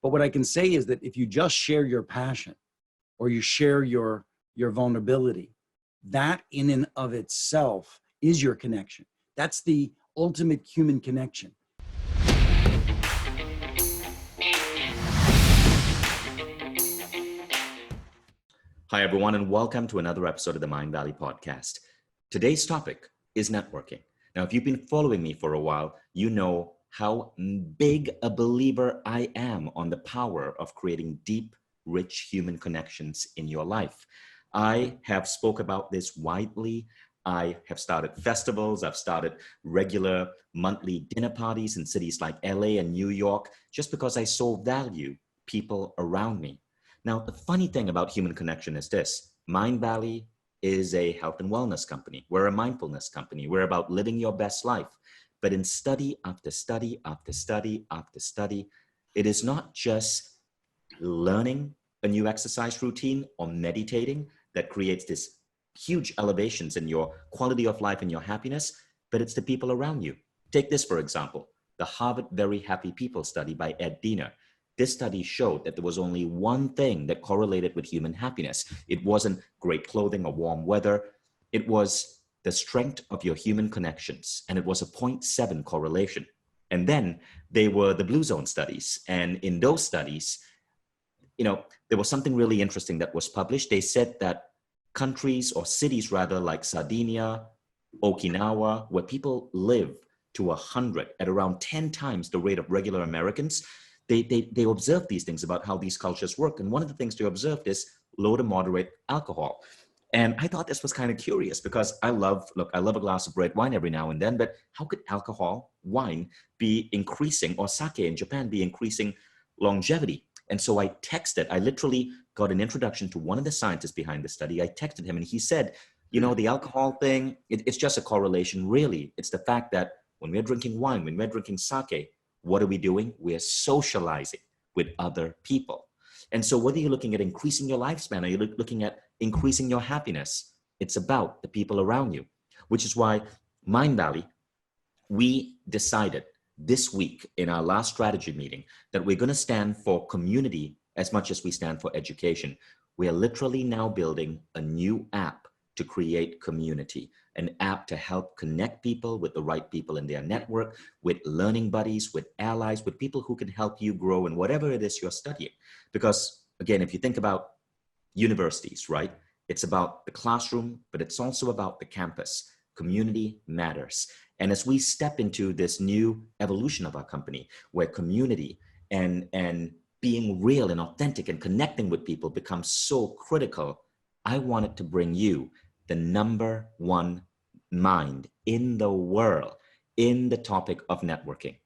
But what I can say is that if you just share your passion or you share your vulnerability, that in and of itself is your connection. That's the ultimate human connection. Hi, everyone, and welcome to another episode of the Mindvalley podcast. Today's topic is networking. Now, if you've been following me for a while, you know how big a believer I am on the power of creating deep, rich human connections in your life. I have spoke about this widely. I have started festivals. I've started regular monthly dinner parties in cities like LA and New York, just because I so value people around me. Now, the funny thing about human connection is this: Mindvalley is a health and wellness company. We're a mindfulness company. We're about living your best life. But in study after study after study after study, it is not just learning a new exercise routine or meditating that creates this huge elevations in your quality of life and your happiness, but it's the people around you. Take this, for example, the Harvard Very Happy People study by Ed Diener. This study showed that there was only one thing that correlated with human happiness. It wasn't great clothing or warm weather. It was the strength of your human connections, and it was a 0.7 correlation. And then they were the Blue Zone studies. And in those studies, there was something really interesting that was published. They said that countries or cities rather like Sardinia, Okinawa, where people live to 100 at around 10 times the rate of regular Americans, they observed these things about how these cultures work. And one of the things they observed is low to moderate alcohol. And I thought this was kind of curious because I love a glass of red wine every now and then, but how could alcohol, wine be increasing, or sake in Japan be increasing longevity? And so I literally got an introduction to one of the scientists behind the study. I texted him and he said, the alcohol thing, it's just a correlation, really. It's the fact that when we're drinking wine, when we're drinking sake, what are we doing? We're socializing with other people. And so whether you're looking at increasing your lifespan or you're looking at increasing your happiness, it's about the people around you, which is why Mindvalley, we decided this week in our last strategy meeting that we're going to stand for community as much as we stand for education. We are literally now building a new app to create community, an app to help connect people with the right people in their network, with learning buddies, with allies, with people who can help you grow in whatever it is you're studying. Because again, if you think about universities, right? It's about the classroom, but it's also about the campus. Community matters. And as we step into this new evolution of our company, where community and being real and authentic and connecting with people becomes so critical, I wanted to bring you the number one mind in the world in the topic of networking.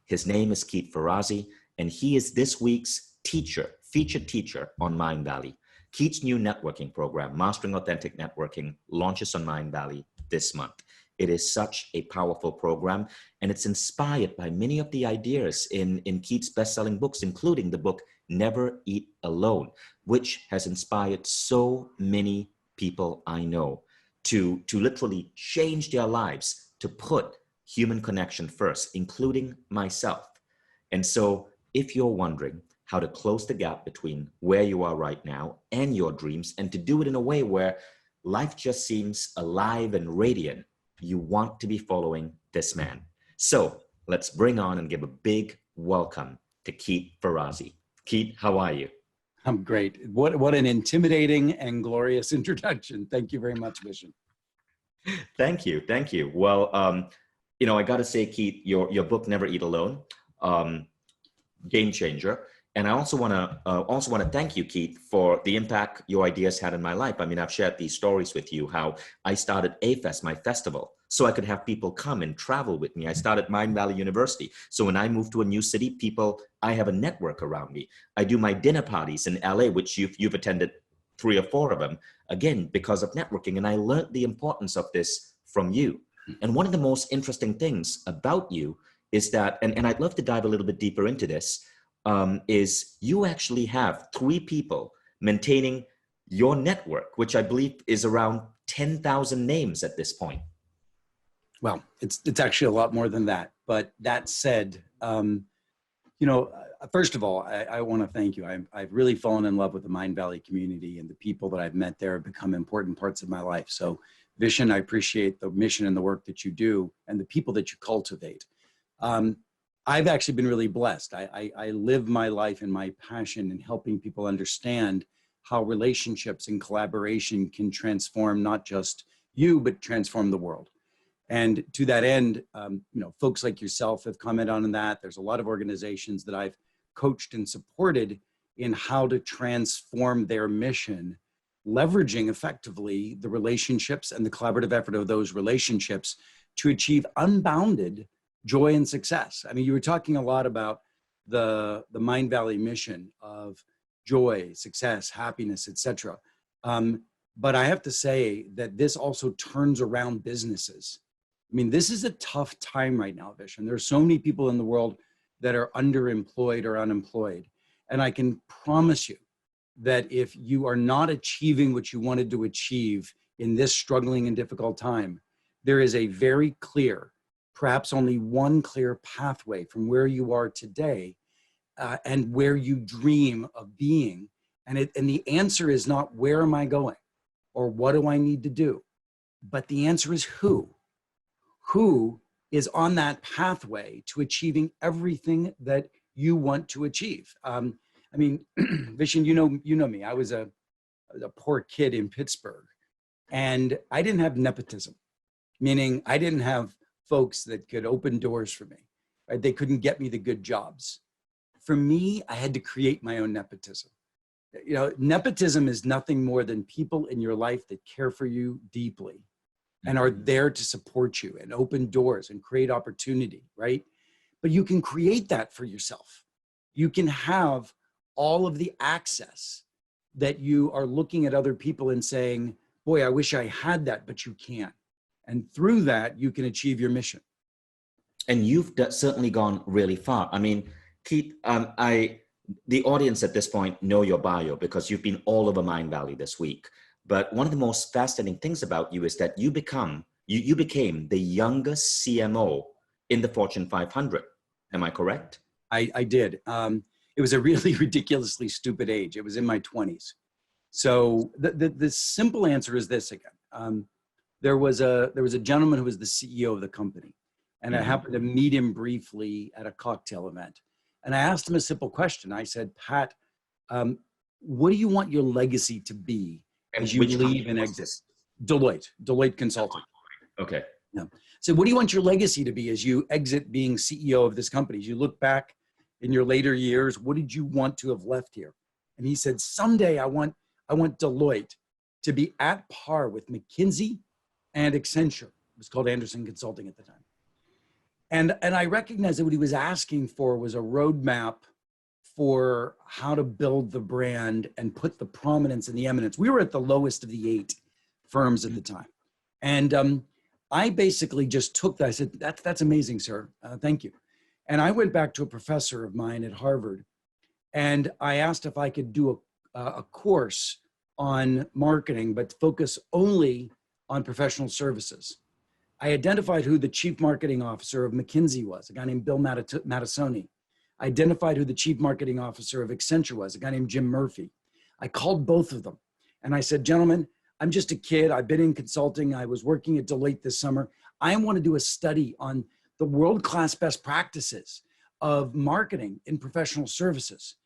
His name is Keith Ferrazzi, and he is this week's featured teacher on Mindvalley. Keith's new networking program, Mastering Authentic Networking, launches on Mindvalley this month. It is such a powerful program, and it's inspired by many of the ideas in Keith's best-selling books, including the book Never Eat Alone, which has inspired so many people I know to literally change their lives, to put human connection first, including myself. And so if you're wondering how to close the gap between where you are right now and your dreams, and to do it in a way where life just seems alive and radiant, you want to be following this man. So let's bring on and give a big welcome to Keith Ferrazzi. Keith, how are you? I'm great. What an intimidating and glorious introduction. Thank you very much, Vishen. Thank you. Well, I got to say, Keith, your book Never Eat Alone, game changer. And I also want to thank you, Keith, for the impact your ideas had in my life. I mean, I've shared these stories with you, how I started A-Fest, my festival, so I could have people come and travel with me. I started Mindvalley University. So when I move to a new city, I have a network around me. I do my dinner parties in LA, which you've attended 3 or 4 of them, again, because of networking. And I learned the importance of this from you. And one of the most interesting things about you is that, and I'd love to dive a little bit deeper into this, is you actually have 3 people maintaining your network, which I believe is around 10,000 names at this point. Well, it's actually a lot more than that. But that said, First of all, I want to thank you. I've really fallen in love with the Mind Valley community, and the people that I've met there have become important parts of my life. So Vishen, I appreciate the mission and the work that you do and the people that you cultivate. I've actually been really blessed. I live my life and my passion in helping people understand how relationships and collaboration can transform not just you, but transform the world. And to that end, folks like yourself have commented on that. There's a lot of organizations that I've coached and supported in how to transform their mission, leveraging effectively the relationships and the collaborative effort of those relationships to achieve unbounded joy and success. I mean, you were talking a lot about the Mind Valley mission of joy, success, happiness, etc. But I have to say that this also turns around businesses. I mean, this is a tough time right now, Vishen. There are so many people in the world that are underemployed or unemployed. And I can promise you that if you are not achieving what you wanted to achieve in this struggling and difficult time, there is a very clear, perhaps only one clear pathway from where you are today and where you dream of being. And the answer is not where am I going or what do I need to do, but the answer is who. Who is on that pathway to achieving everything that you want to achieve? I mean, Vishen, you know me. I was a poor kid in Pittsburgh, and I didn't have nepotism, meaning I didn't have folks that could open doors for me. Right? They couldn't get me the good jobs. For me, I had to create my own nepotism. You know, nepotism is nothing more than people in your life that care for you deeply and are there to support you and open doors and create opportunity, right? But you can create that for yourself. You can have all of the access that you are looking at other people and saying, boy, I wish I had that, but you can't. And through that, you can achieve your mission. And you've certainly gone really far. I mean, Keith, the audience at this point know your bio because you've been all over Mind Valley this week. But one of the most fascinating things about you is that you became the youngest CMO in the Fortune 500. Am I correct? I did. It was a really ridiculously stupid age. It was in my 20s. So the simple answer is this again. There was a gentleman who was the CEO of the company, and I happened to meet him briefly at a cocktail event. And I asked him a simple question. I said, Pat, what do you want your legacy to be as you leave and exit? Deloitte Consulting. Okay. Yeah. So what do you want your legacy to be as you exit being CEO of this company? As you look back in your later years, what did you want to have left here? And he said, someday I want Deloitte to be at par with McKinsey and Accenture. It was called Anderson Consulting at the time. And I recognized that what he was asking for was a roadmap for how to build the brand and put the prominence and the eminence. We were at the lowest of the 8 firms at the time. And I basically just took that. I said, that's amazing, sir. Thank you. And I went back to a professor of mine at Harvard, and I asked if I could do a course on marketing, but focus only on professional services. I identified who the chief marketing officer of McKinsey was, a guy named Bill Mattisoni. I identified who the chief marketing officer of Accenture was, a guy named Jim Murphy. I called both of them and I said, gentlemen, I'm just a kid. I've been in consulting. I was working at Deloitte this summer. I want to do a study on the world-class best practices of marketing in professional services.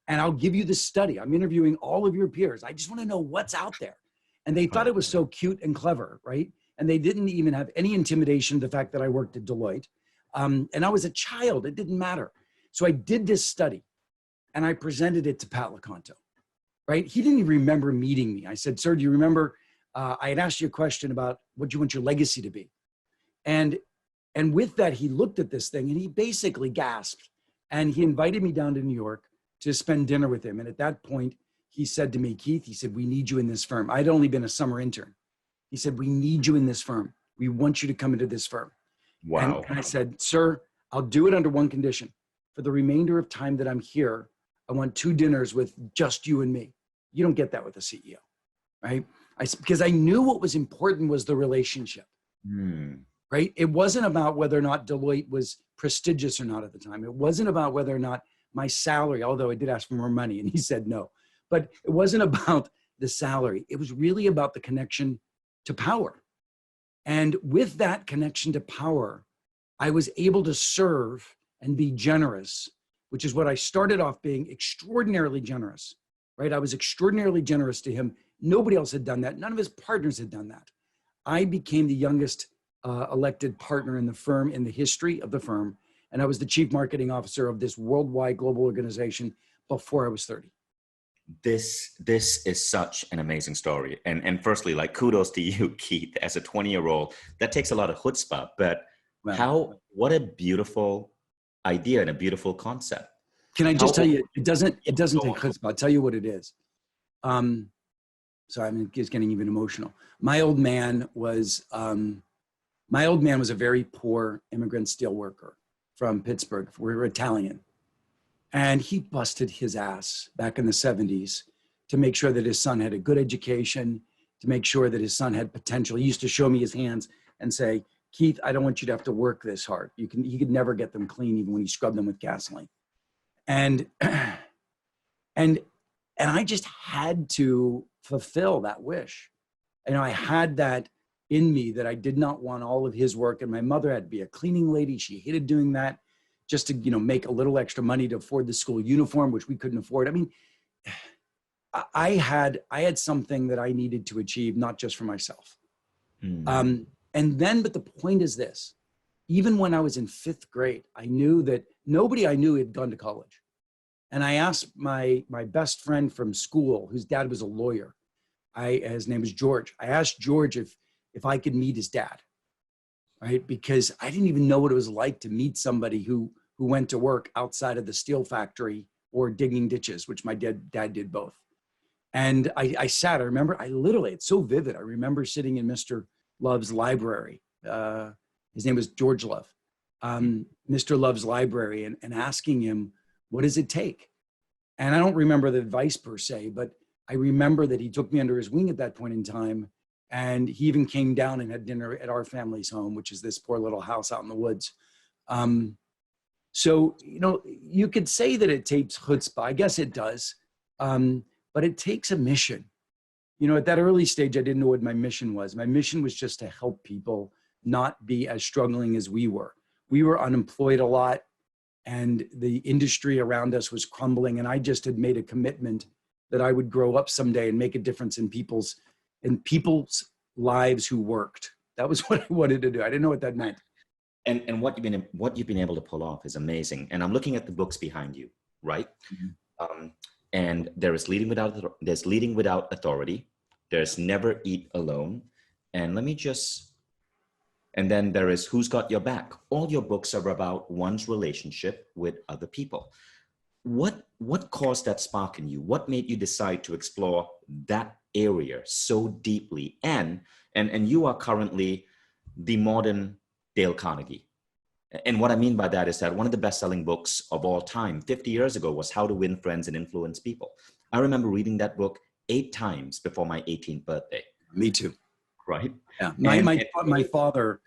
And I'll give you this study. I'm interviewing all of your peers. I just want to know what's out there. And they thought it was so cute and clever, right? And they didn't even have any intimidation of the fact that I worked at Deloitte. And I was a child. It didn't matter. So I did this study and I presented it to Pat LeConto, right? He didn't even remember meeting me. I said, sir, do you remember, I had asked you a question about what you want your legacy to be. And with that, he looked at this thing and he basically gasped. And he invited me down to New York to spend dinner with him. And at that point, he said to me, Keith, he said, we need you in this firm. I'd only been a summer intern. He said, we need you in this firm. We want you to come into this firm. Wow. And I said, sir, I'll do it under one condition. For the remainder of time that I'm here, I want 2 dinners with just you and me. You don't get that with a CEO, right? Because I knew what was important was the relationship, right? It wasn't about whether or not Deloitte was prestigious or not at the time. It wasn't about whether or not my salary, although I did ask for more money and he said no. But it wasn't about the salary. It was really about the connection to power. And with that connection to power, I was able to serve and be generous, which is what I started off being, extraordinarily generous, right? I was extraordinarily generous to him. Nobody else had done that. None of his partners had done that. I became the youngest elected partner in the firm, in the history of the firm. And I was the chief marketing officer of this worldwide global organization before I was 30. This is such an amazing story. And firstly, like, kudos to you, Keith, as a 20-year-old. That takes a lot of chutzpah, but Well, what a beautiful idea and a beautiful concept. can I just tell you, it doesn't take Go on. chutzpah. I'll tell you what it is. So I'm just getting even emotional. My old man was a very poor immigrant steel worker from Pittsburgh. We were Italian. And he busted his ass back in the 70s to make sure that his son had a good education, to make sure that his son had potential. He used to show me his hands and say, Keith, I don't want you to have to work this hard. He could never get them clean, even when he scrubbed them with gasoline. And I just had to fulfill that wish. You know, I had that in me, that I did not want all of his work. And my mother had to be a cleaning lady. She hated doing that, just to, you know, make a little extra money to afford the school uniform, which we couldn't afford. I mean, I had something that I needed to achieve, not just for myself. But the point is this: even when I was in 5th grade, I knew that nobody I knew had gone to college. And I asked my best friend from school, whose dad was a lawyer. His name was George. I asked George if I could meet his dad, right? Because I didn't even know what it was like to meet somebody who went to work outside of the steel factory or digging ditches, which my dad did both. And I remember, it's so vivid. I remember sitting in Mr. Love's library. His name was George Love. Mr. Love's library, and asking him, what does it take? And I don't remember the advice per se, but I remember that he took me under his wing at that point in time. And he even came down and had dinner at our family's home, which is this poor little house out in the woods. So, you know, you could say that it takes chutzpah. I guess it does. But it takes a mission. You know, at that early stage, I didn't know what my mission was. My mission was just to help people not be as struggling as we were. We were unemployed a lot, and the industry around us was crumbling. And I just had made a commitment that I would grow up someday and make a difference in people's lives who worked. That was what I wanted to do. I didn't know what that meant. And what you've been able to pull off is amazing. And I'm looking at the books behind you, right? Mm-hmm. And there's leading without authority. There's never eat alone. And and then there is Who's Got Your Back. All your books are about one's relationship with other people. What caused that spark in you? What made you decide to explore that area so deeply? And you are currently the modern Dale Carnegie. And what I mean by that is that one of the best-selling books of all time 50 years ago was How to Win Friends and Influence People. I remember reading that book 8 times before my 18th birthday. Me too. Right? Yeah. My father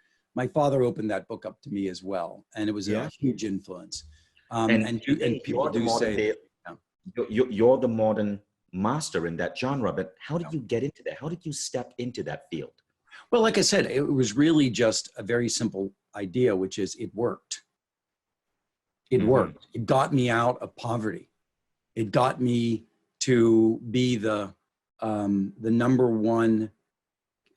opened that book up to me as well, and it was a huge influence. And people do say you're the modern master in that genre, but how did you get into that? How did you step into that field? Well, like I said, it was really just a very simple idea, which is it worked. It worked. It got me out of poverty. It got me to be the #1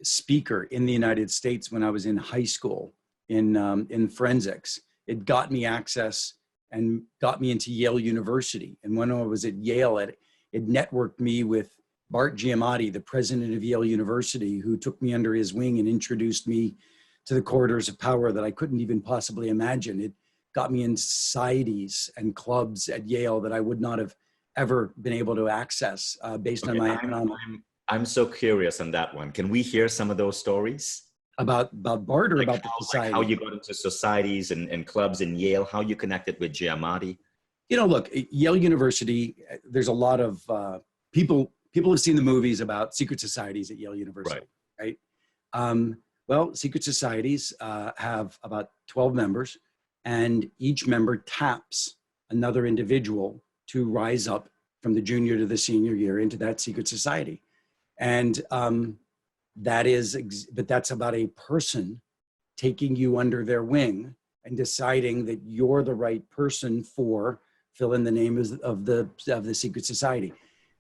speaker in the United States when I was in high school in forensics. It got me access and got me into Yale University. And when I was at Yale, it networked me with Bart Giamatti, the president of Yale University, who took me under his wing and introduced me to the corridors of power that I couldn't even possibly imagine. It got me in societies and clubs at Yale that I would not have ever been able to access based on my economic. I'm so curious on that one. Can we hear some of those stories? About Bart, or like about the society? Like how you got into societies and clubs in Yale, how you connected with Giamatti? You know, look, Yale University, there's a lot of people have seen the movies about secret societies at Yale University, right? Well, secret societies have about 12 members, and each member taps another individual to rise up from the junior to the senior year into that secret society. And but that's about a person taking you under their wing and deciding that you're the right person for fill in the name of the secret society.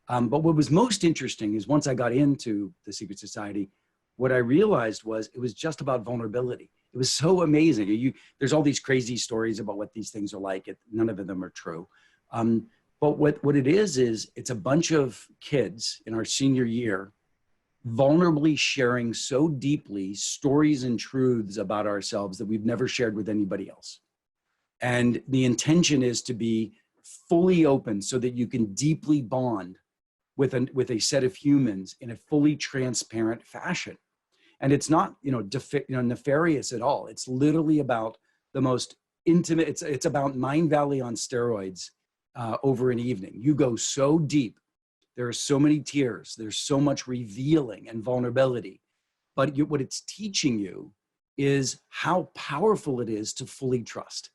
But what was most interesting is once I got into the secret society, what I realized was it was just about vulnerability. It was so amazing. There's all these crazy stories about what these things are like. None of them are true. But what it is it's a bunch of kids in our senior year vulnerably sharing so deeply stories and truths about ourselves that we've never shared with anybody else. And the intention is to be fully open so that you can deeply bond with a set of humans in a fully transparent fashion. And it's not, nefarious at all. It's literally about the most intimate. It's about Mind Valley on steroids over an evening. You go so deep. There are so many tears. There's so much revealing and vulnerability. But what it's teaching you is how powerful it is to fully trust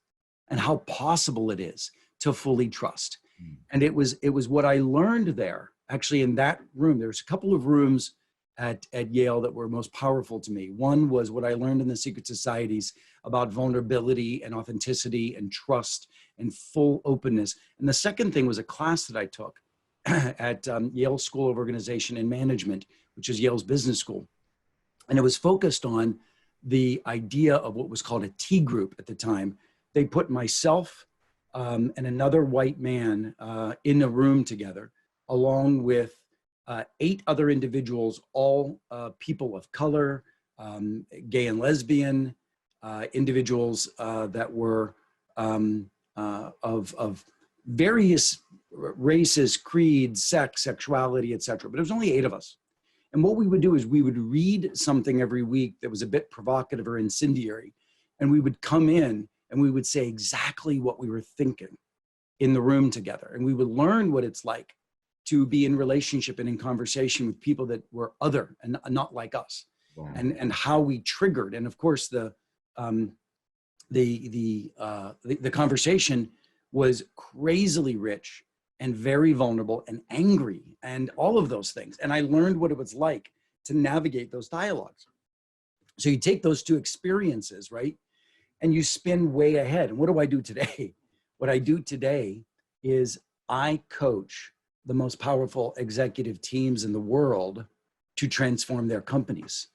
and how possible it is to fully trust. And it was what I learned there, actually, in that room. There's a couple of rooms at Yale that were most powerful to me. One was what I learned in the secret societies about vulnerability and authenticity and trust and full openness. And the second thing was a class that I took at Yale School of Organization and Management, which is Yale's business school. And it was focused on the idea of what was called a T group at the time. They put myself and another white man in a room together, along with 8 other individuals, all people of color, gay and lesbian, individuals that were of various races, creeds, sex, sexuality, etc. But it was only 8 of us. And what we would do is we would read something every week that was a bit provocative or incendiary. And we would come in and we would say exactly what we were thinking in the room together. And we would learn what it's like to be in relationship and in conversation with people that were other and not like us. Wow. And how we triggered. And of course, the conversation was crazily rich and very vulnerable and angry and all of those things. And I learned what it was like to navigate those dialogues. So you take those 2 experiences, right? And you spin way ahead. And what do I do today? What I do today is I coach the most powerful executive teams in the world to transform their companies.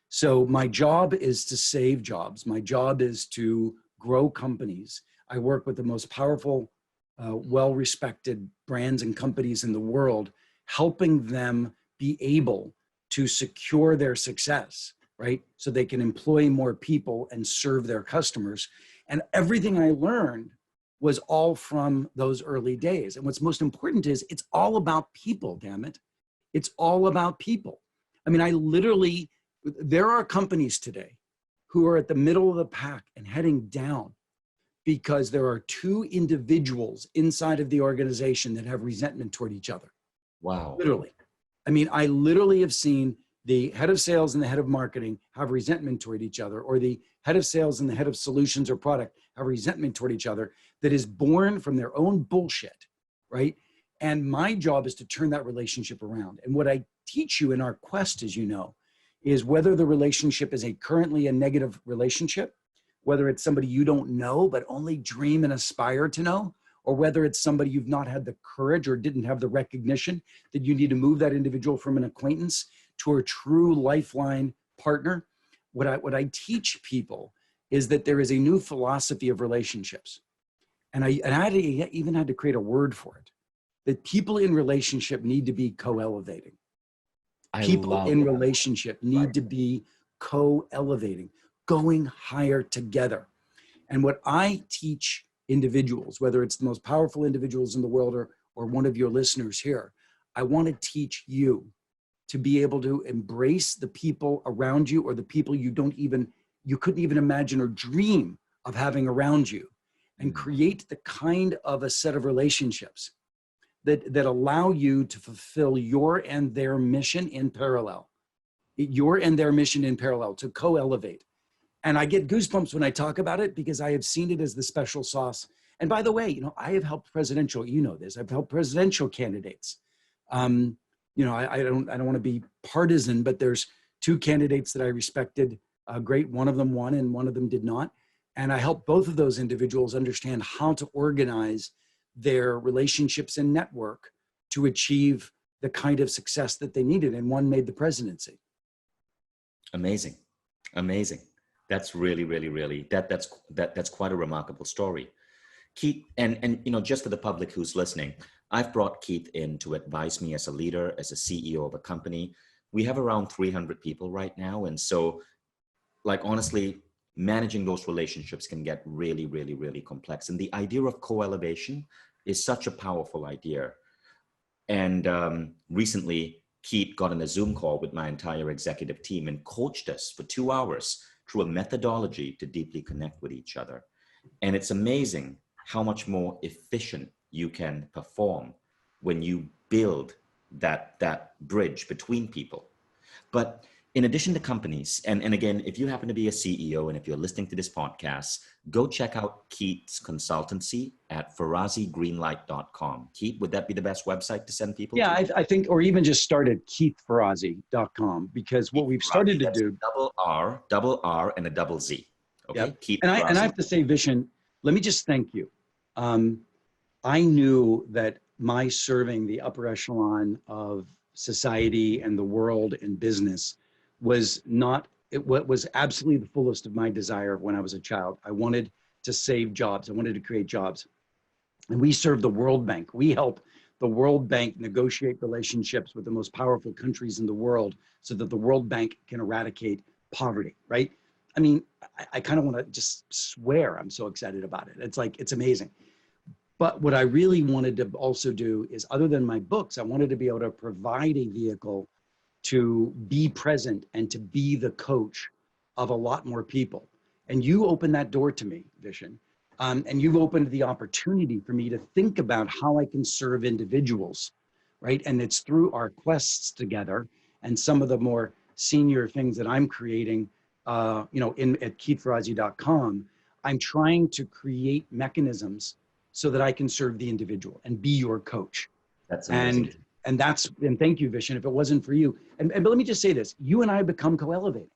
So my job is to save jobs. My job is to grow companies. I work with the most powerful, well-respected brands and companies in the world, helping them be able to secure their success, right? So they can employ more people and serve their customers. And everything I learned was all from those early days. And what's most important is it's all about people, damn it. It's all about people. I mean, there are companies today who are at the middle of the pack and heading down because there are 2 individuals inside of the organization that have resentment toward each other. Wow. Literally. I mean, I literally have seen the head of sales and the head of marketing have resentment toward each other, or the head of sales and the head of solutions or product have resentment toward each other that is born from their own bullshit, right? And my job is to turn that relationship around. And what I teach you in our quest, as you know, is whether the relationship is currently a negative relationship, whether it's somebody you don't know, but only dream and aspire to know, or whether it's somebody you've not had the courage or didn't have the recognition that you need to move that individual from an acquaintance to a true lifeline partner. What I teach people is that there is a new philosophy of relationships. And I even had to create a word for it, that people in relationship need to be co-elevating. People in relationship need to be co-elevating, going higher together. And what I teach individuals, whether it's the most powerful individuals in the world or one of your listeners here, I want to teach you to be able to embrace the people around you or the people you couldn't even imagine or dream of having around you, and create the kind of a set of relationships that allow you to fulfill your and their mission in parallel, to co-elevate. And I get goosebumps when I talk about it because I have seen it as the special sauce And by the way, you know, I have helped presidential, you know this, I've helped presidential candidates. You know, I don't want to be partisan, but there's two candidates that I respected great. One of them won and one of them did not. And I helped both of those individuals understand how to organize their relationships and network to achieve the kind of success that they needed. And one made the presidency. Amazing. Amazing. That's really, really, really, that's quite a remarkable story. Keith, and you know, just for the public who's listening, I've brought Keith in to advise me as a leader, as a CEO of a company. We have around 300 people right now. And so, like, honestly, managing those relationships can get really, really, really complex. And the idea of co-elevation is such a powerful idea. And recently, Keith got on a Zoom call with my entire executive team and coached us for 2 hours through a methodology to deeply connect with each other. And it's amazing how much more efficient you can perform when you build that bridge between people. But in addition to companies, and again, if you happen to be a CEO and if you're listening to this podcast, go check out Keith's consultancy at ferrazzigreenlight.com. Keith, would that be the best website to send people Yeah, to? I think, or even just start at keithferrazzi.com, because what we've started to do. Double R and a double Z. Okay. Yeah. Keith And I Ferrazzi. have to say, Vishen, let me just thank you. I knew that my serving the upper echelon of society and the world and business was not, what was absolutely the fullest of my desire when I was a child. I wanted to save jobs. I wanted to create jobs. And we serve the World Bank. We help the World Bank negotiate relationships with the most powerful countries in the world so that the World Bank can eradicate poverty, right? I mean, I kind of want to just swear I'm so excited about it. It's like, it's amazing. But what I really wanted to also do is, other than my books, I wanted to be able to provide a vehicle to be present and to be the coach of a lot more people. And you opened that door to me, Vishen. And you've opened the opportunity for me to think about how I can serve individuals, right? And it's through our quests together and some of the more senior things that I'm creating, you know, at keithferrazzi.com, I'm trying to create mechanisms so that I can serve the individual and be your coach. That's amazing. And thank you, Vishen. If it wasn't for you, but let me just say this, you and I have become co-elevating.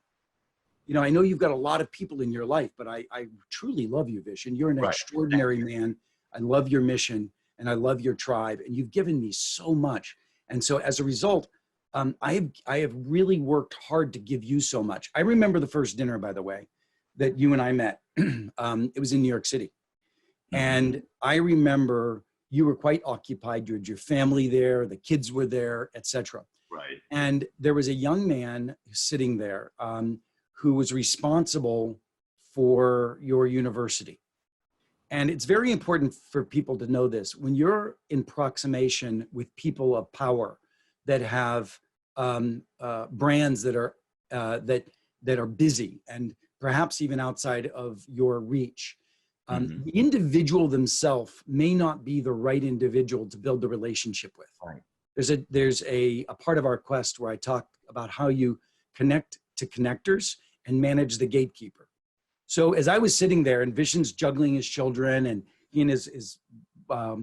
You know, I know you've got a lot of people in your life, but I truly love you, Vishen. You're an extraordinary man. I love your mission and I love your tribe, and you've given me so much. And so as a result, I have really worked hard to give you so much. I remember the first dinner, by the way, that you and I met. It was in New York City. And I remember you were quite occupied. You had your family there, the kids were there, etc. Right. And there was a young man sitting there who was responsible for your university. And it's very important for people to know this. When you're in proximation with people of power that have brands that are that are busy and perhaps even outside of your reach, the individual themselves may not be the right individual to build the relationship with. Right. There's a part of our quest where I talk about how you connect to connectors and manage the gatekeeper. So as I was sitting there and Vishen's juggling his children, and he and his I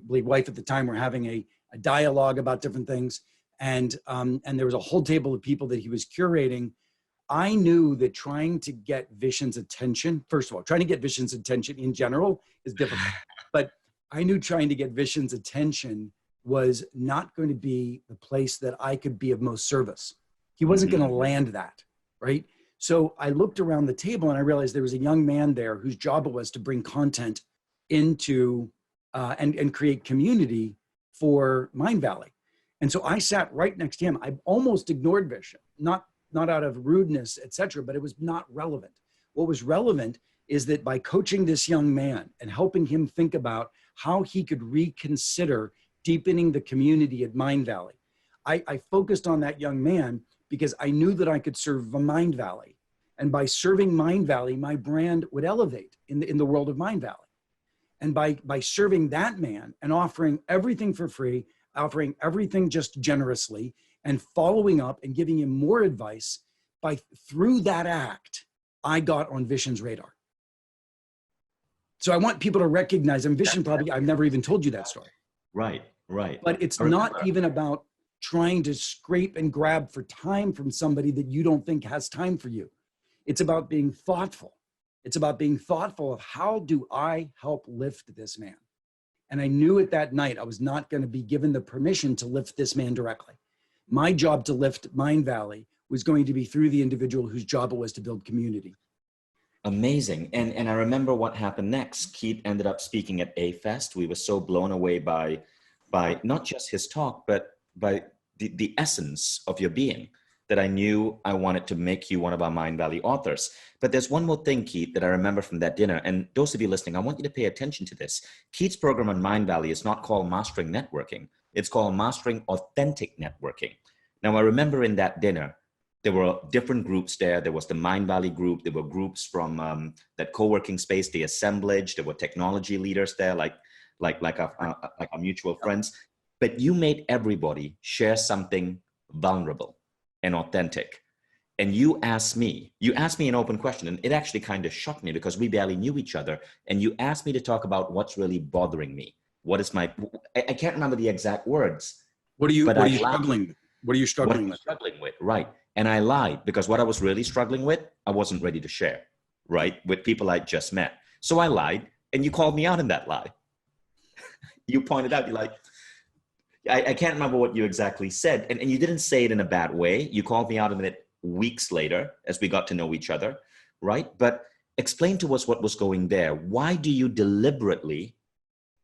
believe wife at the time were having a dialogue about different things, and there was a whole table of people that he was curating. I knew that trying to get Vishen's attention, first of all, trying to get Vishen's attention in general is difficult, but I knew trying to get Vishen's attention was not going to be the place that I could be of most service. He wasn't going to land that, right? So I looked around the table and I realized there was a young man there whose job it was to bring content into and create community for Mindvalley. And so I sat right next to him. I almost ignored Vishen, not out of rudeness, etc., but it was not relevant. What was relevant is that by coaching this young man and helping him think about how he could reconsider deepening the community at Mindvalley, I focused on that young man because I knew that I could serve Mindvalley. And by serving Mindvalley, my brand would elevate in the world of Mindvalley. And by serving that man and offering everything for free, offering everything just generously, and following up and giving him more advice, through that act, I got on Vishen's radar. So I want people to recognize, and Vishen, probably, I've never even told you that story. Right, right. But it's I not remember. even about trying to scrape and grab for time from somebody that you don't think has time for you. It's about being thoughtful. It's about being thoughtful of how do I help lift this man? And I knew at that night I was not going to be given the permission to lift this man directly. My job to lift Mind Valley was going to be through the individual whose job it was to build community. Amazing. And I remember what happened next. Keith ended up speaking at A-Fest. We were so blown away by not just his talk, but by the essence of your being, that I knew I wanted to make you one of our Mind Valley authors. But there's one more thing, Keith, that I remember from that dinner. And those of you listening, I want you to pay attention to this. Keith's program on Mind Valley is not called Mastering Networking. It's called Mastering Authentic Networking. Now, I remember in that dinner, there were different groups there. There was the Mind Valley group. There were groups from that co-working space, the assemblage. There were technology leaders there, like our mutual friends. But you made everybody share something vulnerable and authentic. And you asked me an open question, and it actually kind of shocked me because we barely knew each other. And you asked me to talk about what's really bothering me. What is I can't remember the exact words. What are you struggling with? What are you struggling with? Struggling with, right. And I lied because what I was really struggling with, I wasn't ready to share, right, with people I just met. So I lied, and you called me out in that lie. You pointed out, you're like, I can't remember what you exactly said. And you didn't say it in a bad way. You called me out in it weeks later as we got to know each other, right? But explain to us what was going there. Why do you deliberately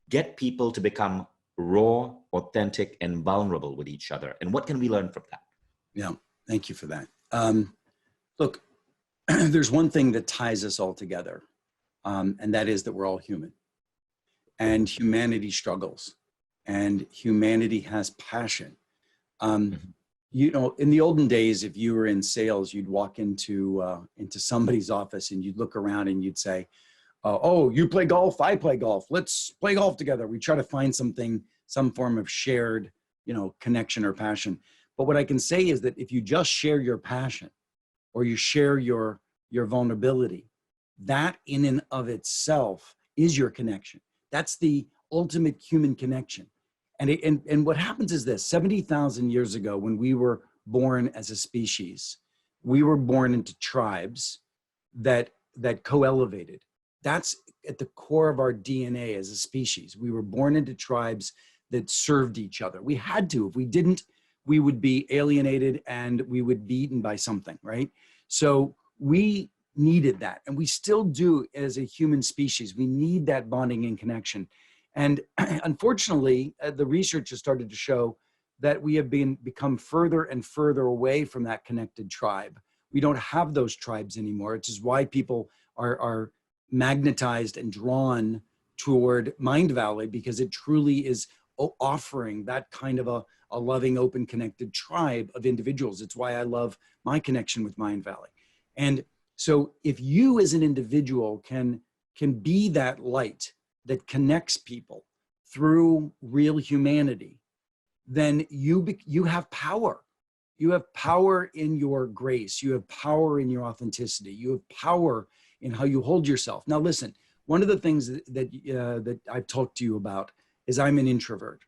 get people to become raw, authentic, and vulnerable with each other? And what can we learn from that? Yeah, thank you for that. Look, there's one thing that ties us all together, and that is that we're all human. And humanity struggles, and humanity has passion. You know, in the olden days, if you were in sales, you'd walk into somebody's office and you'd look around and you'd say, "Oh, you play golf? I play golf. Let's play golf together." We try to find something, some form of shared, connection or passion. But what I can say is that if you just share your passion, or you share your vulnerability, that in and of itself is your connection. That's the ultimate human connection. And what happens is this: 70,000 years ago, when we were born as a species, we were born into tribes that co-elevated. That's at the core of our DNA as a species. We were born into tribes that served each other. We had to. If we didn't, we would be alienated and we would be eaten by something, right? So we needed that, and we still do as a human species. We need that bonding and connection. And unfortunately, the research has started to show that we have become further and further away from that connected tribe. We don't have those tribes anymore, which is why people are magnetized and drawn toward Mind Valley, because it truly is offering that kind of a loving, open, connected tribe of individuals. It's why I love my connection with Mind Valley. And so if you as an individual can be that light that connects people through real humanity, then you have power. You have power in your grace. You have power in your authenticity. You have power in how you hold yourself. Now, listen, one of the things that I've talked to you about is I'm an introvert.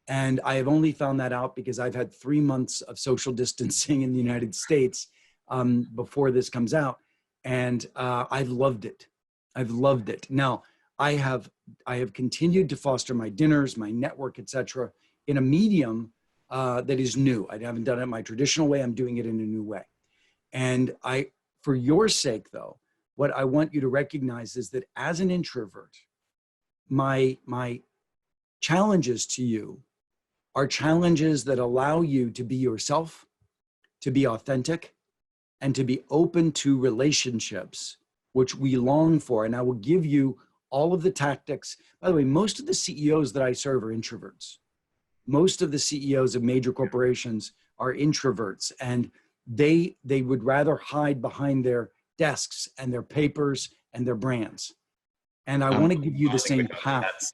And I have only found that out because I've had 3 months of social distancing in the United States before this comes out. And I've loved it. I've loved it. Now, I have continued to foster my dinners, my network, etc., in a medium that is new. I haven't done it my traditional way. I'm doing it in a new way. And for your sake, though, what I want you to recognize is that as an introvert, my challenges to you are challenges that allow you to be yourself, to be authentic, and to be open to relationships, which we long for. And I will give you all of the tactics. By the way, most of the CEOs that I serve are introverts. Most of the CEOs of major corporations are introverts, and they would rather hide behind their desks and their papers and their brands. And I want to give you the same path.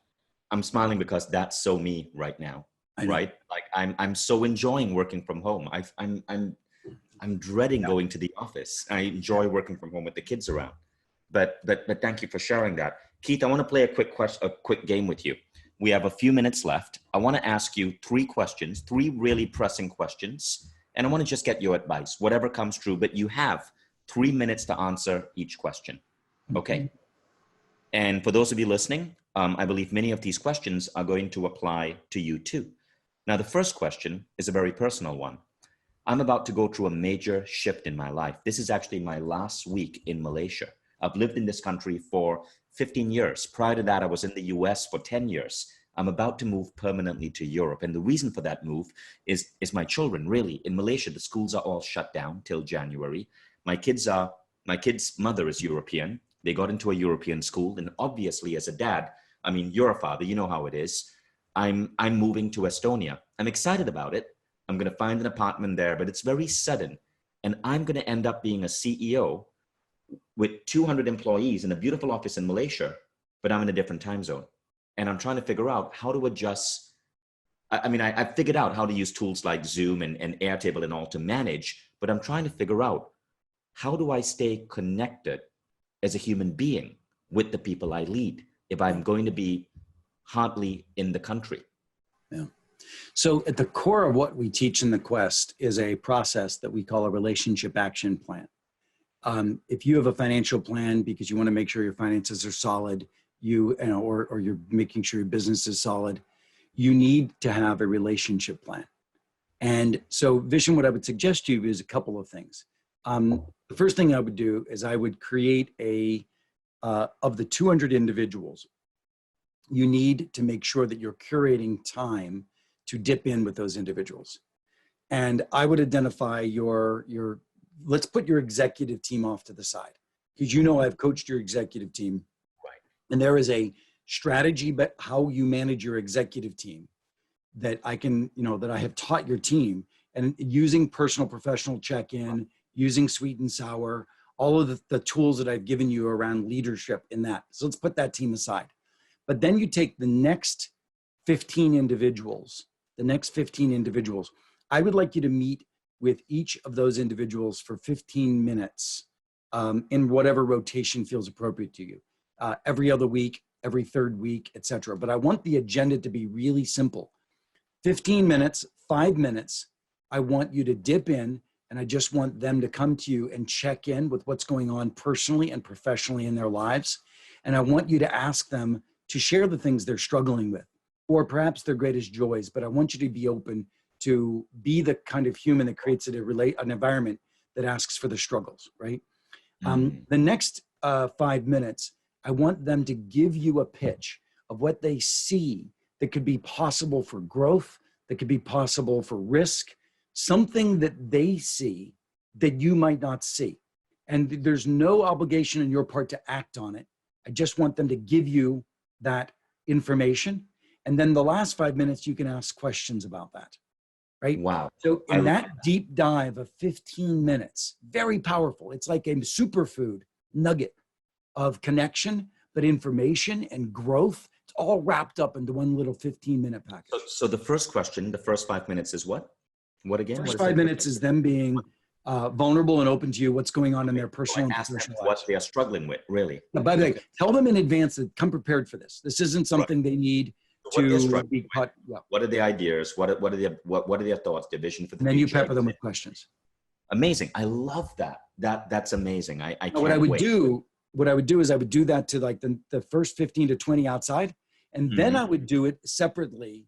I'm smiling because that's so me right now, right? Like I'm so enjoying working from home. I'm dreading going to the office. I enjoy working from home with the kids around. But thank you for sharing that. Keith, I want to play a quick game with you. We have a few minutes left. I want to ask you 3 questions, 3 really pressing questions. And I want to just get your advice, whatever comes true, but you have 3 minutes to answer each question. Okay? And for those of you listening, I believe many of these questions are going to apply to you too. Now, the first question is a very personal one. I'm about to go through a major shift in my life. This is actually my last week in Malaysia. I've lived in this country for 15 years. Prior to that, I was in the US for 10 years. I'm about to move permanently to Europe. And the reason for that move is my children, really. In Malaysia, the schools are all shut down till January. My kid's mother is European. They got into a European school. And obviously, as a dad, I mean, you're a father, you know how it is. I'm moving to Estonia. I'm excited about it. I'm going to find an apartment there, but it's very sudden. And I'm going to end up being a CEO with 200 employees in a beautiful office in Malaysia, but I'm in a different time zone. And I'm trying to figure out how to adjust. I've figured out how to use tools like Zoom and Airtable and all to manage, but I'm trying to figure out, how do I stay connected as a human being with the people I lead if I'm going to be hardly in the country? Yeah. So at the core of what we teach in the Quest is a process that we call a relationship action plan. If you have a financial plan because you want to make sure your finances are solid, or you're making sure your business is solid, you need to have a relationship plan. And so, Vishen, what I would suggest to you is a couple of things. The first thing I would do is I would create of the 200 individuals, you need to make sure that you're curating time to dip in with those individuals. And I would identify let's put your executive team off to the side, because I've coached your executive team. Right. And there is a strategy, but how you manage your executive team that that I have taught your team, and using personal professional check-in, using sweet and sour, all of the tools that I've given you around leadership in that. So let's put that team aside. But then you take the next 15 individuals, I would like you to meet with each of those individuals for 15 minutes in whatever rotation feels appropriate to you. Every other week, every third week, etc. But I want the agenda to be really simple. 15 minutes, 5 minutes, I want you to dip in, and I just want them to come to you and check in with what's going on personally and professionally in their lives. And I want you to ask them to share the things they're struggling with, or perhaps their greatest joys. But I want you to be open to be the kind of human that creates an environment that asks for the struggles, right? The next 5 minutes, I want them to give you a pitch of what they see that could be possible for growth, that could be possible for risk, something that they see that you might not see. And there's no obligation on your part to act on it. I just want them to give you that information. And then the last 5 minutes, you can ask questions about that, right? Wow. So in that deep dive of 15 minutes, very powerful. It's like a superfood nugget of connection, but information and growth. It's all wrapped up into one little 15-minute package. So the first question, the first 5 minutes is what? What again? First 5 minutes is them being vulnerable and open to you, what's going on in their personal and professional lives. What they are struggling with, really. Now, by the way, tell them in advance that come prepared for this. This isn't something they need to be caught. Yeah. What are the ideas? What are their thoughts, their vision for the future? And then you pepper them with questions. Amazing. I love that. That's amazing. I can't what I would do is I would do that to like the first 15 to 20 outside. And then I would do it separately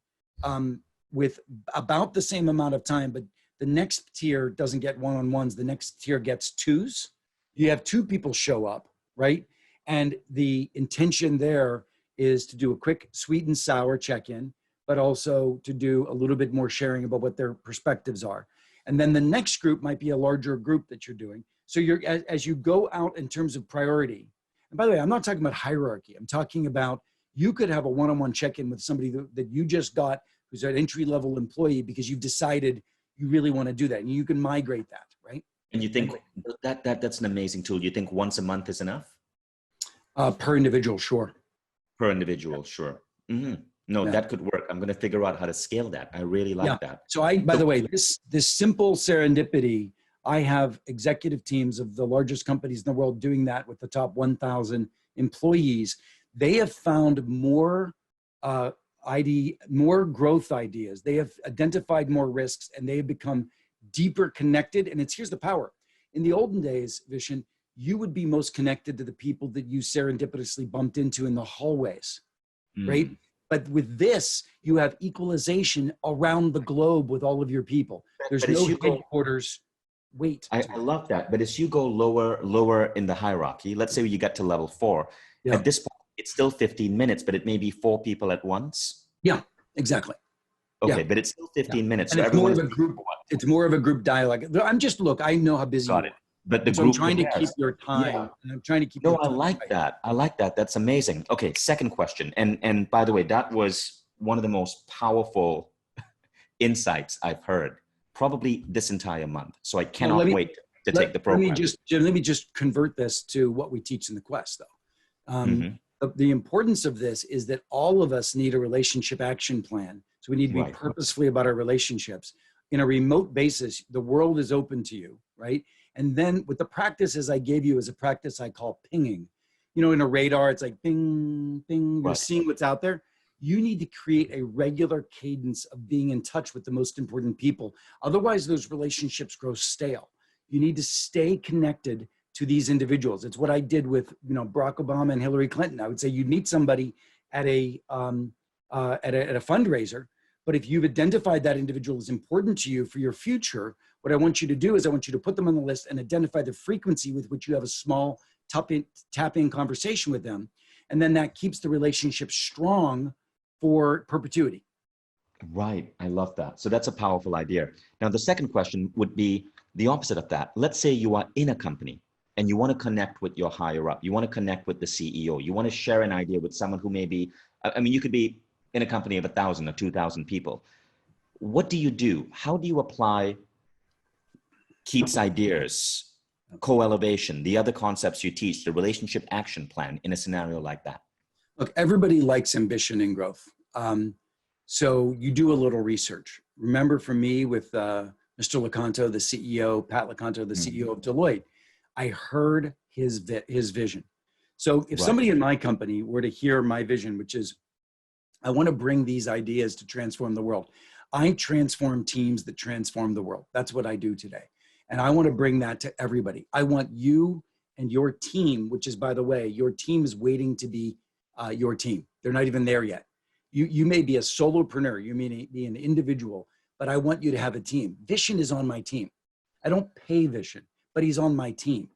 with about the same amount of time, but the next tier doesn't get one-on-ones. The next tier gets twos. You have 2 people show up, right? And the intention there is to do a quick sweet and sour check-in, but also to do a little bit more sharing about what their perspectives are. And then the next group might be a larger group that you're doing. So as you go out in terms of priority, and by the way, I'm not talking about hierarchy. I'm talking about you could have a one-on-one check-in with somebody that you just got who's an entry-level employee because you've decided you really want to do that, and you can migrate that, right? And you think that's an amazing tool. You think once a month is enough? Per individual, sure. Per individual, sure. No, that could work. I'm going to figure out how to scale that. I really like that. So by the way, this simple serendipity, I have executive teams of the largest companies in the world doing that with the top 1,000 employees. they have found more more growth ideas. They have identified more risks, and they have become deeper connected. And here's the power. In the olden days, Vishen, you would be most connected to the people that you serendipitously bumped into in the hallways, right? But with this, you have equalization around the globe with all of your people. There's no headquarters. Wait. I love that. But as you go lower in the hierarchy, let's say you get to level 4, at this point, it's still 15 minutes, but it may be 4 people at once. Yeah, exactly. Okay, but it's still 15 minutes. And so it's more of a group. It's more of a group dialogue. Look, I know how busy you are. But the so group I'm trying to keep your time. And I'm trying to keep. No, I like that. I like that. That's amazing. Okay, second question. And by the way, that was one of the most powerful insights I've heard probably this entire month. So I cannot wait to take the program. Let me just convert this to what we teach in the Quest, though. The importance of this is that all of us need a relationship action plan. So we need to be purposefully about our relationships. In a remote basis, the world is open to you, right? And then with the practices I gave you as a practice I call pinging. You know, in a radar, it's like ping, ping, you're seeing what's out there. You need to create a regular cadence of being in touch with the most important people. Otherwise, those relationships grow stale. You need to stay connected to these individuals. It's what I did with, Barack Obama and Hillary Clinton. I would say you'd meet somebody at a fundraiser, but if you've identified that individual as important to you for your future, what I want you to do is I want you to put them on the list and identify the frequency with which you have a small tap-in conversation with them. And then that keeps the relationship strong for perpetuity. Right. I love that. So that's a powerful idea. Now, the second question would be the opposite of that. Let's say you are in a company and you want to connect with your higher up. You want to connect with the CEO. You want to share an idea with someone who may be, you could be in a company of 1,000 or 2,000 people. What do you do? How do you apply Keith's ideas, co-elevation, the other concepts you teach, the relationship action plan in a scenario like that? Look, everybody likes ambition and growth. So you do a little research. Remember for me with Mr. Lecanto, the CEO, Pat Lecanto, the CEO of Deloitte, I heard his vision. So if somebody in my company were to hear my vision, which is, I want to bring these ideas to transform the world. I transform teams that transform the world. That's what I do today. And I want to bring that to everybody. I want you and your team, which is, by the way, your team is waiting to be your team. They're not even there yet. You may be a solopreneur, you may be an individual, but I want you to have a team. Vishen is on my team. I don't pay Vishen, but he's on my team.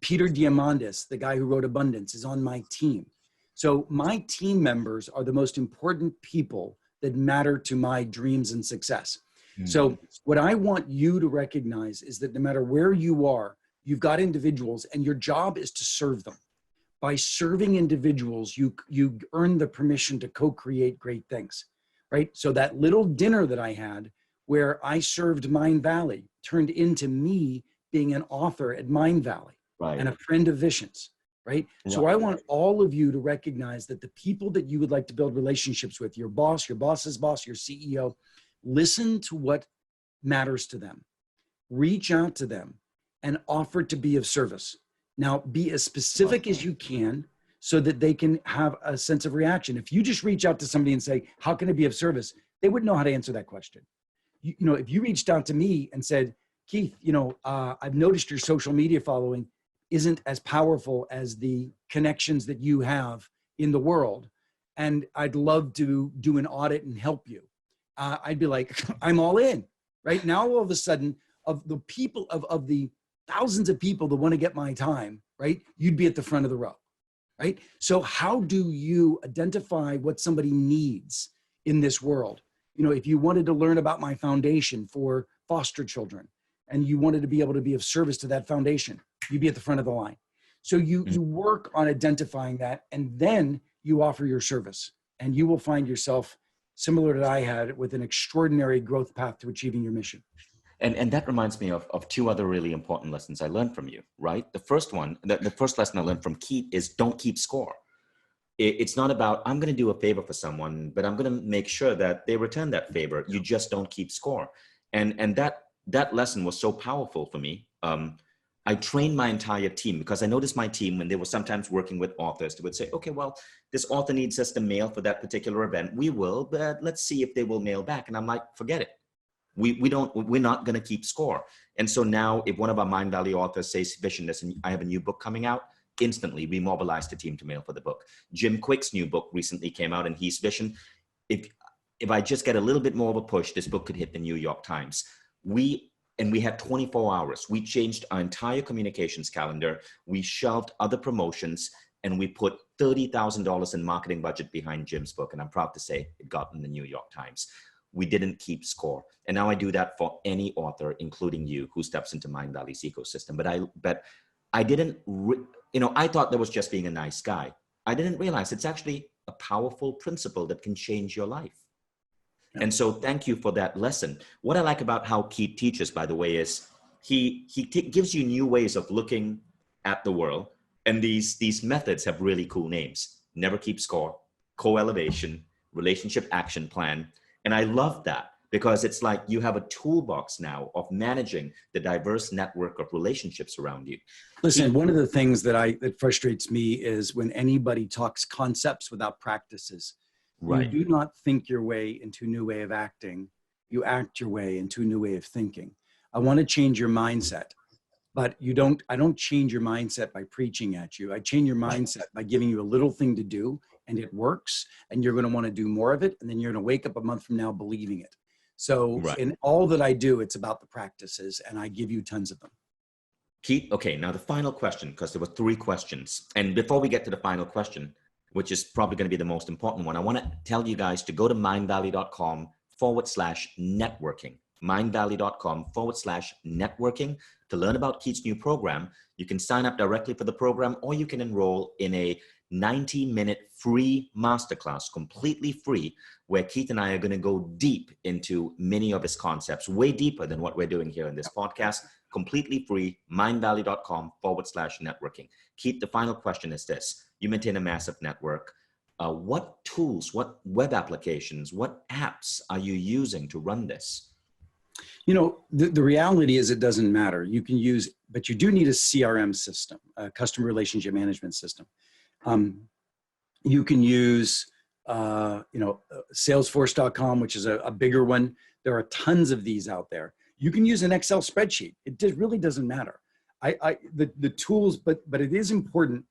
Peter Diamandis, the guy who wrote Abundance, is on my team. So my team members are the most important people that matter to my dreams and success. So what I want you to recognize is that no matter where you are, you've got individuals and your job is to serve them. By serving individuals, you earn the permission to co-create great things, right? So that little dinner that I had where I served Mind Valley turned into me being an author at Mind Valley and a friend of Vishen's, right? So I want all of you to recognize that the people that you would like to build relationships with, your boss's boss, your CEO, listen to what matters to them. Reach out to them and offer to be of service. Now, be as specific as you can so that they can have a sense of reaction. If you just reach out to somebody and say, how can I be of service? They wouldn't know how to answer that question. If you reached out to me and said, Keith, I've noticed your social media following isn't as powerful as the connections that you have in the world, and I'd love to do an audit and help you. I'd be like, I'm all in. Right now, all of a sudden, of the people, of the thousands of people that want to get my time, right? You'd be at the front of the row, right? So how do you identify what somebody needs in this world? If you wanted to learn about my foundation for foster children and you wanted to be able to be of service to that foundation, you'd be at the front of the line. So you work on identifying that, and then you offer your service, and you will find yourself similar to I had with an extraordinary growth path to achieving your mission. And that reminds me of 2 other really important lessons I learned from you, right? The first one, the first lesson I learned from Keith is don't keep score. It's not about, I'm going to do a favor for someone, but I'm going to make sure that they return that favor. You just don't keep score. And that lesson was so powerful for me. I trained my entire team because I noticed my team, when they were sometimes working with authors, they would say, okay, well, this author needs us to mail for that particular event. We will, but let's see if they will mail back. And I'm like, forget it. We're not going to keep score. And so now if one of our Mind Valley authors says, Vision, listen, I have a new book coming out, instantly we mobilize the team to mail for the book. Jim Quick's new book recently came out, and he's Vision. If I just get a little bit more of a push, this book could hit the New York Times. We had 24 hours. We changed our entire communications calendar. We shelved other promotions, and we put $30,000 in marketing budget behind Jim's book. And I'm proud to say it got in the New York Times. We didn't keep score. And now I do that for any author, including you, who steps into Mind Valley's ecosystem. But I didn't, I thought that was just being a nice guy. I didn't realize it's actually a powerful principle that can change your life. Yeah. And so thank you for that lesson. What I like about how Keith teaches, by the way, is he gives you new ways of looking at the world. And these methods have really cool names. Never keep score, co-elevation, relationship action plan. And I love that, because it's like you have a toolbox now of managing the diverse network of relationships around you. Listen, one of the things that frustrates me is when anybody talks concepts without practices. Right. You do not think your way into a new way of acting. You act your way into a new way of thinking. I want to change your mindset, but I don't change your mindset by preaching at you. I change your mindset by giving you a little thing to do, and it works, and you're going to want to do more of it. And then you're going to wake up a month from now believing it. So in all that I do, it's about the practices, and I give you tons of them. Keith, okay, now the final question, because there were 3 questions. And before we get to the final question, which is probably going to be the most important one, I want to tell you guys to go to mindvalley.com/networking. mindvalley.com/networking to learn about Keith's new program. You can sign up directly for the program, or you can enroll in a 90-minute free masterclass, completely free, where Keith and I are going to go deep into many of his concepts, way deeper than what we're doing here in this podcast, completely free, mindvalley.com/networking. Keith, the final question is this. You maintain a massive network. What tools, what web applications, what apps are you using to run this? The reality is it doesn't matter. You can use, but you do need a CRM system, a customer relationship management system. You can use, Salesforce.com, which is a bigger one. There are tons of these out there. You can use an Excel spreadsheet. It really doesn't matter. The tools, but it is important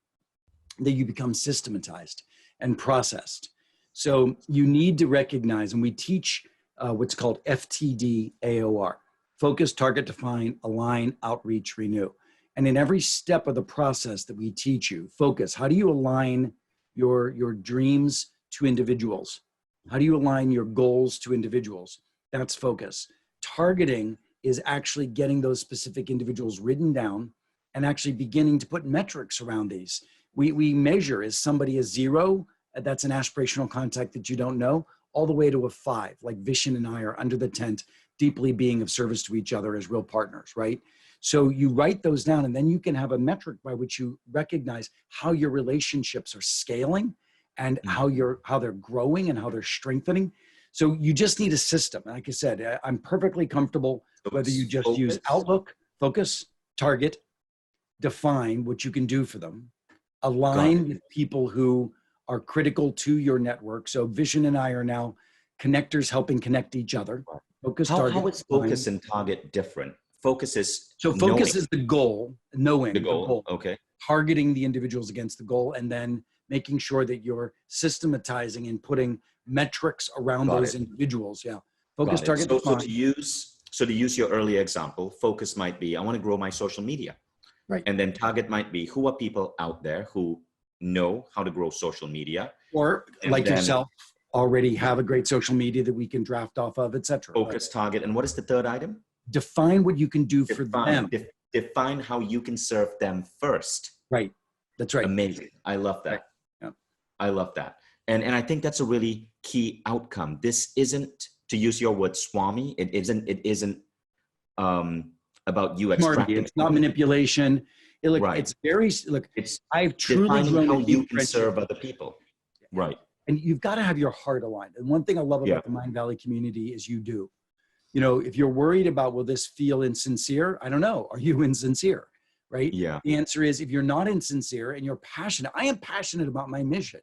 that you become systematized and processed. So you need to recognize, and we teach what's called FTD AOR: focus, target, define, align, outreach, renew. And in every step of the process that we teach you, focus. How do you align your dreams to individuals? How do you align your goals to individuals? That's focus. Targeting is actually getting those specific individuals written down and actually beginning to put metrics around these. We measure, is somebody a 0? That's an aspirational contact that you don't know, all the way to a 5, like Vishen and I are under the tent, deeply being of service to each other as real partners, right? So you write those down, and then you can have a metric by which you recognize how your relationships are scaling and how they're growing and how they're strengthening. So you just need a system. Like I said, I'm perfectly comfortable whether you just use Outlook, focus, target, define what you can do for them, align with people who are critical to your network. So Vishen and I are now connectors helping connect each other. Focus, target. How is focus and target different? Focus is focus is the goal, knowing the goal. Okay. Targeting the individuals against the goal, and then making sure that you're systematizing and putting metrics around those individuals. Yeah. Focus, target, define. So to use your earlier example, focus might be, I want to grow my social media. Right. And then target might be, who are people out there who know how to grow social media? Or yourself, already have a great social media that we can draft off of, etc. Focus, target. And what is the third item? Define what you can do for them. Define how you can serve them first. Right. That's right. Amazing. I love that. Right. Yeah. I love that. And I think that's a really key outcome. This isn't, to use your word, Swami. It isn't about you extracting. It's not manipulation. It's very, I've truly defining how you can serve other people. Right. And you've got to have your heart aligned. And one thing I love about the Mind Valley community is you do. If you're worried about, will this feel insincere? I don't know. Are you insincere? right? Yeah. The answer is, if you're not insincere and you're passionate, I am passionate about my mission.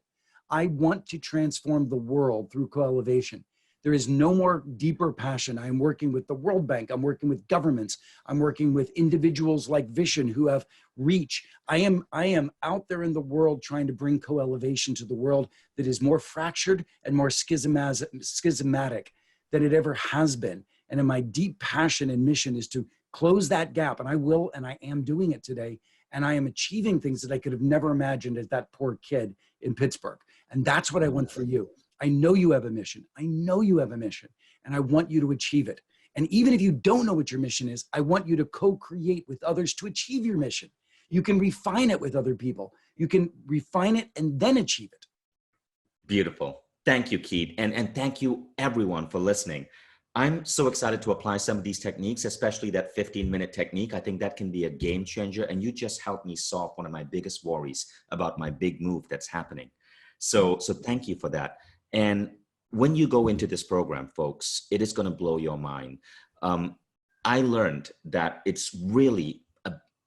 I want to transform the world through co-elevation. There is no more deeper passion. I'm working with the World Bank. I'm working with governments. I'm working with individuals like Vishen who have reach. I am out there in the world trying to bring co-elevation to the world that is more fractured and more schismatic than it ever has been. And in my deep passion and mission is to close that gap. And I will, and I am doing it today. And I am achieving things that I could have never imagined as that poor kid in Pittsburgh. And that's what I want for you. I know you have a mission. I know you have a mission, and I want you to achieve it. And even if you don't know what your mission is, I want you to co-create with others to achieve your mission. You can refine it with other people. You can refine it and then achieve it. Beautiful. Thank you, Keith. And thank you everyone for listening. I'm so excited to apply some of these techniques, especially that 15-minute technique. I think that can be a game changer. And you just helped me solve one of my biggest worries about my big move that's happening. So thank you for that. And when you go into this program, folks, it is going to blow your mind. I learned that it's really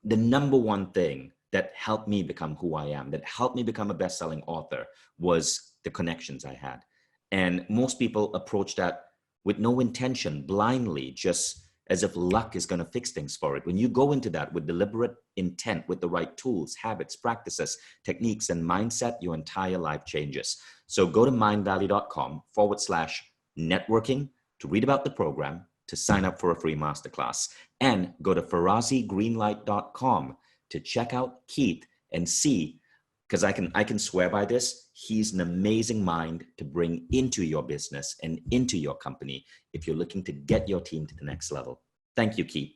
the number one thing that helped me become who I am, that helped me become a best-selling author, was the connections I had. And most people approach that with no intention, blindly, just as if luck is going to fix things for it. When you go into that with deliberate intent, with the right tools, habits, practices, techniques, and mindset, your entire life changes. So go to mindvalley.com/networking to read about the program, to sign up for a free masterclass, and go to ferrazzigreenlight.com to check out Keith and see, because I can swear by this, he's an amazing mind to bring into your business and into your company if you're looking to get your team to the next level. Thank you, Keith.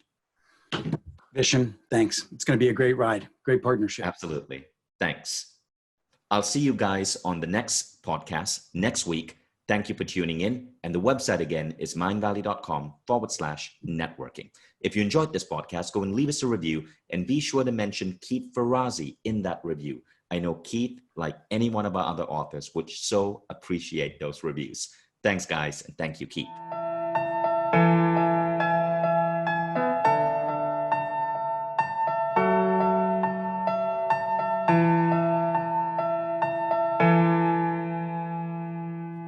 Vishen, thanks. It's going to be a great ride, great partnership. Absolutely. Thanks. I'll see you guys on the next podcast next week. Thank you for tuning in. And the website again is mindvalley.com/networking. If you enjoyed this podcast, go and leave us a review and be sure to mention Keith Ferrazzi in that review. I know Keith, like any one of our other authors, would so appreciate those reviews. Thanks, guys. And thank you, Keith.